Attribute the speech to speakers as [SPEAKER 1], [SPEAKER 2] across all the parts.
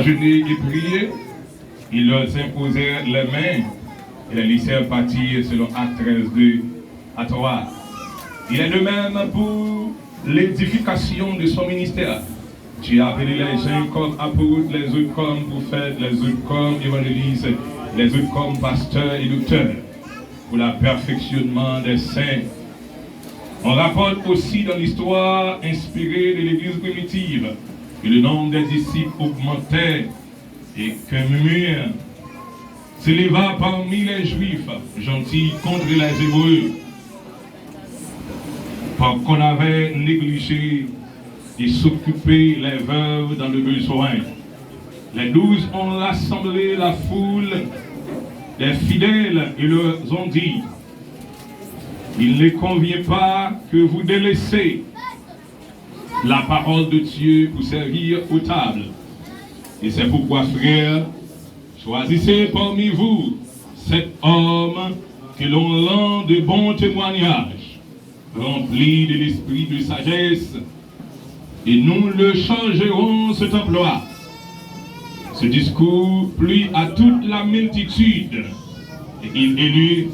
[SPEAKER 1] jeûner et prier, ils leur imposèrent les mains et les laissèrent partir selon Acte 13:2 à 3. Il est de même pour l'édification de son ministère. Dieu a appelé les uns comme apôtres, les autres comme prophètes, les autres comme évangélistes, les autres comme pasteurs et docteurs, pour le perfectionnement des saints. On rapporte aussi dans l'histoire inspirée de l'Église primitive que le nombre des disciples augmentait et qu'un murmure s'éleva parmi les Juifs gentils contre les Hébreux, parce qu'on avait négligé et s'occuper les veuves dans le besoin. Les 12 ont rassemblé la foule des fidèles et leur ont dit: il ne convient pas que vous délaissez la parole de Dieu pour servir aux tables. Et c'est pourquoi, frères, choisissez parmi vous cet homme que l'on rend de bons témoignages, rempli de l'esprit de sagesse, et nous le changerons cet emploi. Ce discours plut à toute la multitude, et il élut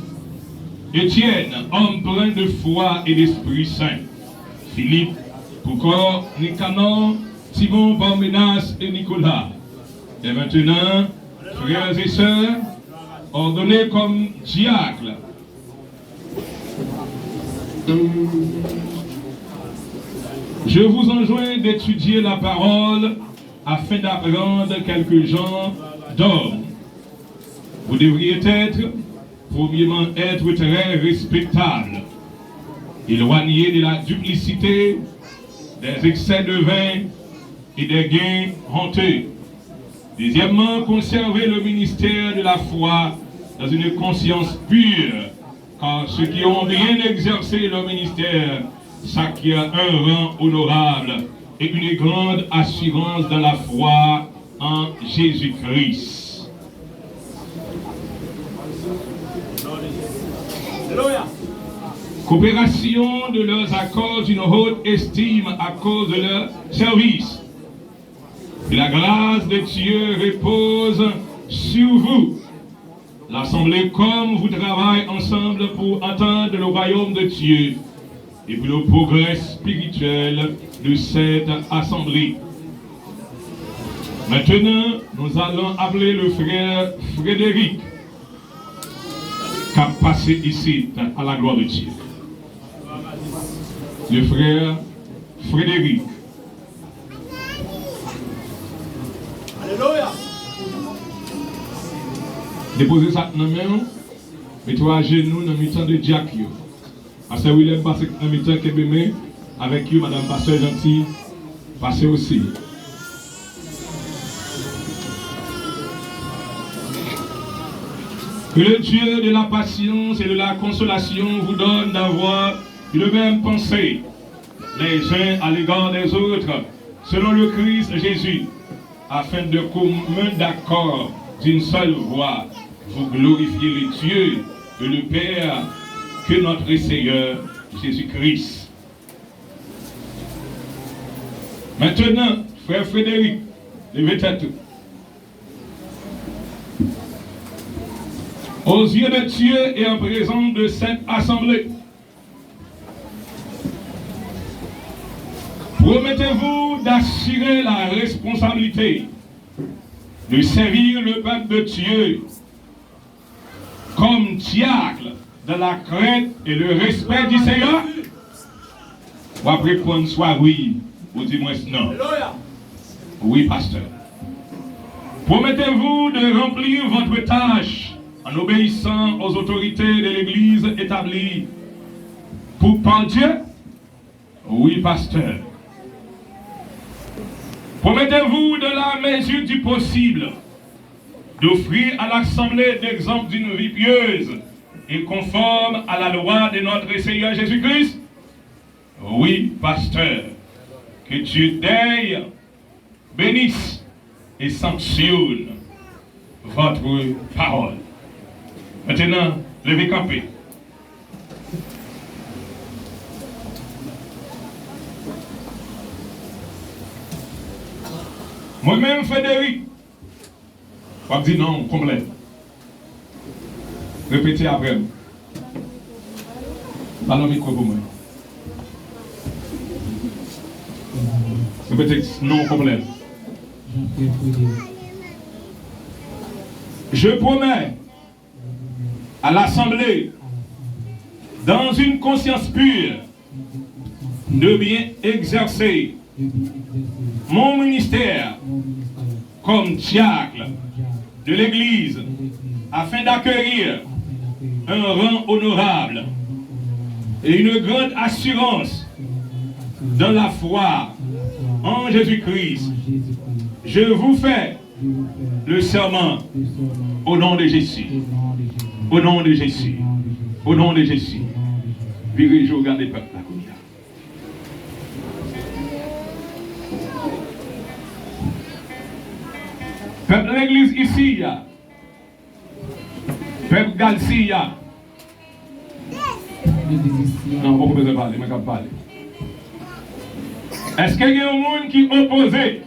[SPEAKER 1] Étienne, homme plein de foi et d'Esprit Saint, Philippe, Procor, Nicanor, Simon, Parménas et Nicolas. Et maintenant, frères et sœurs, ordonnés comme diacres, je vous enjoins d'étudier la parole afin d'apprendre quelques genres d'hommes. Vous devriez premièrement être très respectable, éloigné de la duplicité, des excès de vin et des gains honteux. Deuxièmement, conserver le ministère de la foi dans une conscience pure, car ceux qui ont bien exercé leur ministère s'acquièrent un rang honorable et une grande assurance dans la foi en Jésus-Christ. Coopération de leurs accords d'une haute estime à cause de leur service. Que la grâce de Dieu repose sur vous. L'Assemblée comme vous travaillez ensemble pour atteindre le royaume de Dieu et pour le progrès spirituel de cette Assemblée. Maintenant, nous allons appeler le frère Frédéric, qui a passé ici à la gloire de Dieu. Le frère Frédéric.
[SPEAKER 2] Alléluia.
[SPEAKER 1] Déposez ça dans la main, mettez-vous à genoux dans le mi-temps de Diacre. Parce que William passe dans le mi-temps que avec vous, Madame Pasteur Gentil, passez aussi. Que le Dieu de la patience et de la consolation vous donne d'avoir une même pensée, les uns à l'égard des autres, selon le Christ Jésus, afin de commun d'accord d'une seule voix, vous glorifiez le Dieu et le Père que notre Seigneur Jésus-Christ. Maintenant, frère Frédéric, levez tête. Aux yeux de Dieu et en présence de cette assemblée, promettez-vous d'assurer la responsabilité de servir le peuple de Dieu comme diacre dans la crainte et le respect du Seigneur? Ou après répondre soit oui, ou dis-moi non. Oui, pasteur. Promettez-vous de remplir votre tâche en obéissant aux autorités de l'Église établies par Dieu? Oui, pasteur. Promettez-vous, de la mesure du possible, d'offrir à l'Assemblée d'exemple d'une vie pieuse et conforme à la loi de notre Seigneur Jésus-Christ? Oui, pasteur. Que Dieu daigne, bénisse et sanctionne votre parole. Maintenant, levez campé. Moi-même, Frédéric, On dit non, complet. Répétez après. Parlons micro pour moi. Répétez non, complet. Je promets à l'Assemblée, dans une conscience pure, de bien exercer mon ministère comme diacre de l'Église afin d'accueillir un rang honorable et une grande assurance dans la foi en Jésus-Christ. Je vous fais le serment au nom de Jésus. Au nom de Jésus. Au nom de Jésus. Virez, je regarde le peuple là. Peuple de l'église ici, peuple Galcia. Non, vous ne pouvez pas parler, mais parler. Est-ce qu'il y a un monde qui est opposé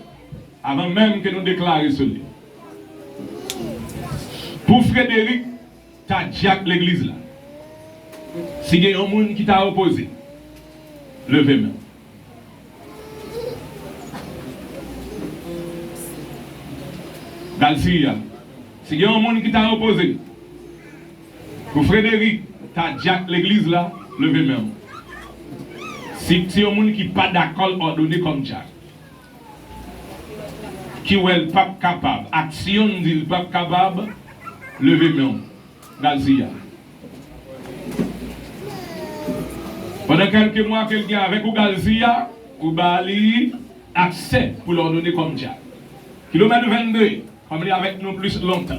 [SPEAKER 1] avant même que nous déclarions cela? Pour Frédéric, tu as Jack l'église là. S'il y a un monde qui t'a opposé, levez-moi. Galcia, s'il y a un monde qui t'a opposé, pour Frédéric, tu as Jack l'église là, levez-moi. Si il y a un monde qui n'est pas d'accord ordonné comme Jack, qui n'est pas capable, action dit pas capable, levez-moi. Galcia. Pendant quelques mois, quelqu'un avec ou Galcia, ou Bali, accès pour l'ordonner comme Jack. Kilomètre 22, comme il est avec nous plus longtemps.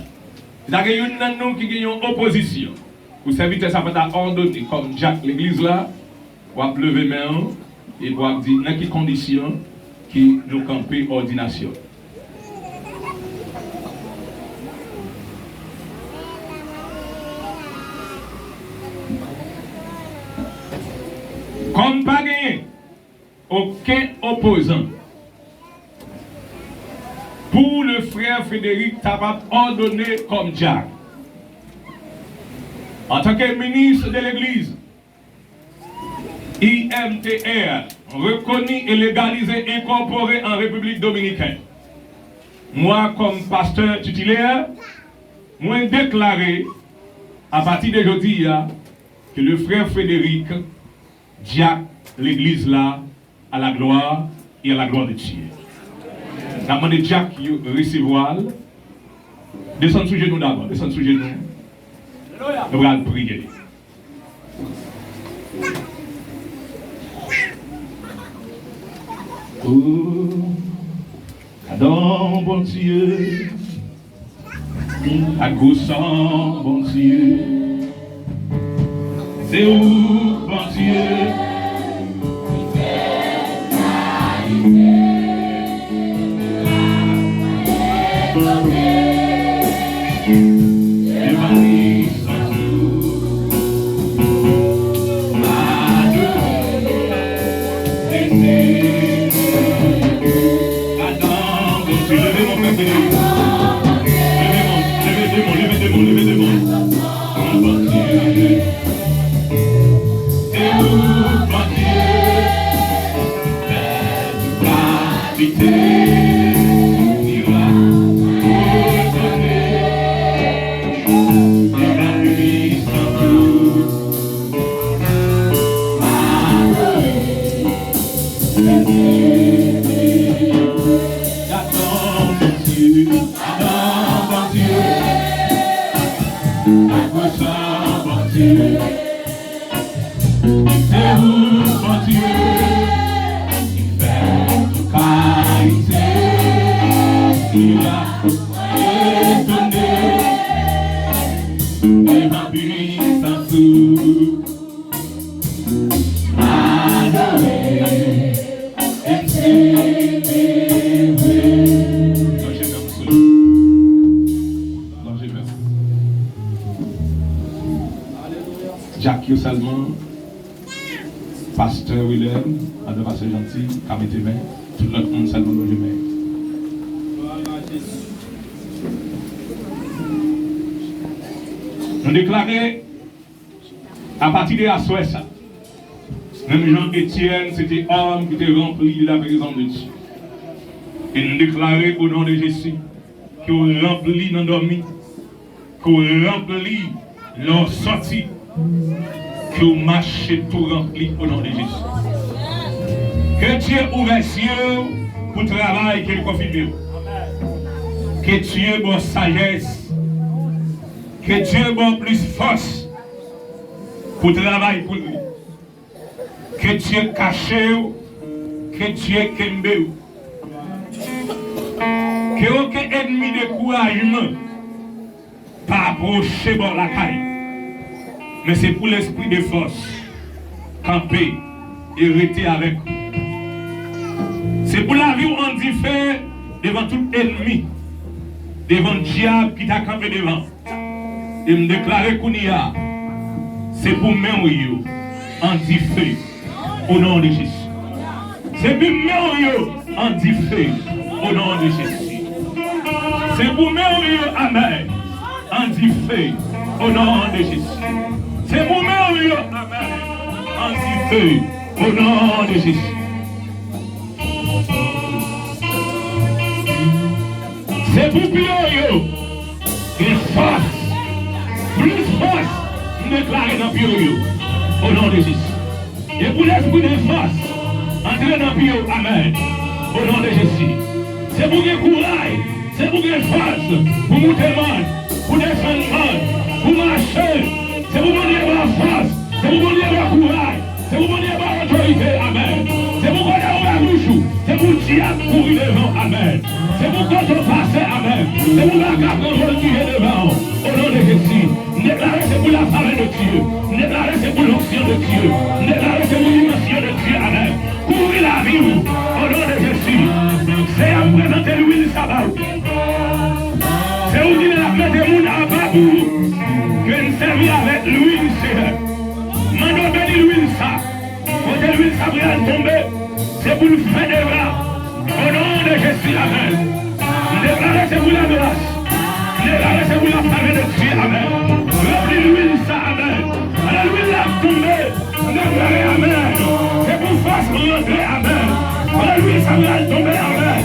[SPEAKER 1] Il y a une de nous qui a une opposition. Pour servir ça peut être ordonné comme Jack l'église là, pour lever main et pour dire dans quelles conditions qui nous camper ordination. Comme pas gagné aucun opposant pour le frère Frédéric Tabab ordonné comme Jack. En tant que ministre de l'Église, IMTR, reconnu et légalisé, incorporé en République Dominicaine. Moi, comme pasteur titulaire, moi déclaré à partir d'aujourd'hui que le frère Frédéric Jack l'église là à la gloire et à la gloire de Dieu. Nous avons demandé Jack recevoir. Descends sous genoux d'abord, descends sous genoux. Nous allons prier. Oh, Adam, bon Dieu, à Goussan, bon Dieu, c'est où, bon Dieu, Jacques Salmon, pasteur Willem, pasteur gentil, Kamete main, tout notre monde Salmon le main. Nous déclarons à partir de la soirée ça. Même Jean-Étienne, c'était homme qui était rempli de la présence de Dieu. Et nous déclarons au nom de Jésus qu'on remplit nos dormi, qu'on remplit nos sorties, qu'on marche tout rempli au nom de Jésus. Que Dieu ouvre les cieux pour le travail qu'il confirme. Que Dieu donne sagesse. Que Dieu donne plus force pour le travail pour lui. Que Dieu cache, que Dieu kembe. Que aucun ennemi de couragement pas approcher par la caille. Mais c'est pour l'esprit de force. Camper et rester avec vous. C'est pour la vie où on dit fait devant tout ennemi, devant le diable qui t'a campé devant. Et me déclarer qu'on y a. C'est pour moi, on dit feu au nom de Jésus. C'est pour moi, on dit feu au nom de Jésus. C'est pour moi, amen, on dit feu au nom de Jésus. C'est pour moi, amen, on dit feu au nom de Jésus. C'est pour Pio, une force, plus force, déclarée dans Pio, au nom de Jésus. Et pour l'esprit de force, entrer dans Pio, amen, au nom de Jésus. C'est pour le courage, c'est pour le force, pour monter le monde, pour descendre le monde, pour marcher. C'est pour donner la force, c'est pour donner la courage, c'est pour donner la autorité, amen. C'est pour donner la bouche, c'est pour diable courir devant, amen. C'est pour quand on passe, amen. C'est pour la garde de Dieu devant, au nom de Jésus. Déclarer c'est pour la faveur de Dieu. Déclarer c'est pour l'onction de Dieu. Déclarer c'est pour l'onction de Dieu, amen. Courir la vie, au nom de Jésus. C'est à présenter l'huile sabbat. C'est où il a fait des mounes à Babou. Que nous servir avec l'huile, Seigneur. Maintenant, bénis l'huile ça. Quand l'huile ça va tomber, c'est pour nous faire des bras. Au nom de Jésus, amen. Déclarez c'est pour la grâce. Déclarez c'est pour la faveur de Dieu, amen. Remplis l'huile ça, amen. Alors l'huile a tombé. Déclarez, amen. C'est pour face rentrer, amen. Alors l'huile ça va tomber, amen.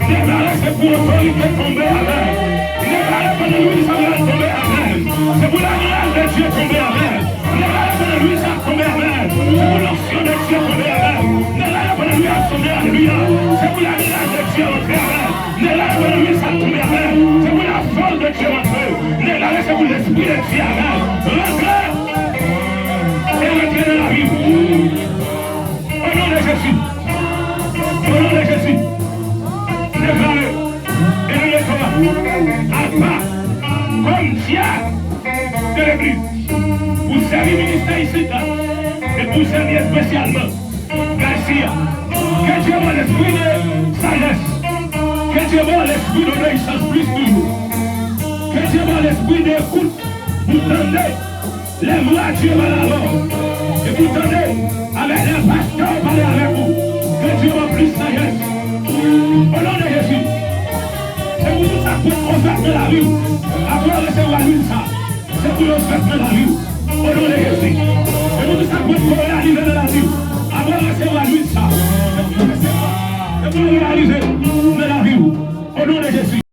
[SPEAKER 1] Déclarez c'est pour l'autorité tomber, amen. Déclarez que l'huile ça va tomber, amen. C'est pour la grâce de Dieu tomber, amen. Déclarez que l'huile ça va tomber, amen. C'est pour l'onction de Dieu tomber, amen. Déclarez que l'huile a tombé, alléluia. C'est pour la grâce de Dieu entrer, amen. Déclarez que l'huile ça va tomber, amen. C'est pour la force de Dieu entrer. Déclarez c'est pour l'esprit de Dieu, amen. Rentrez et rentrez dans la vie. Au nom de Jésus. Au nom de Jésus. Déclarez. Et nous les communs. Alpha. Comme diable de l'église. Pour servir le ministère ici. Et pour servir spécialement Garcia. Que Dieu voit l'esprit de sagesse. Que Dieu voit l'esprit d'obéissance plus toujours. Que Dieu voit l'esprit d'écoute. Vous tendez les voix de Dieu à l'avant. Et vous tendez avec les pasteurs parler avec vous. Que Dieu voit plus sagesse. Au nom de Jésus. C'est pour tout ça pour qu'on fasse la vie. Après recevoir l'huile ça. C'est pour qu'on fasse la vie. Au nom de Jésus. C'est pour tout ça pour qu'on réalise la vie. Après recevoir l'huile ça. C'est pour réaliser la vie. Au nom de Jésus.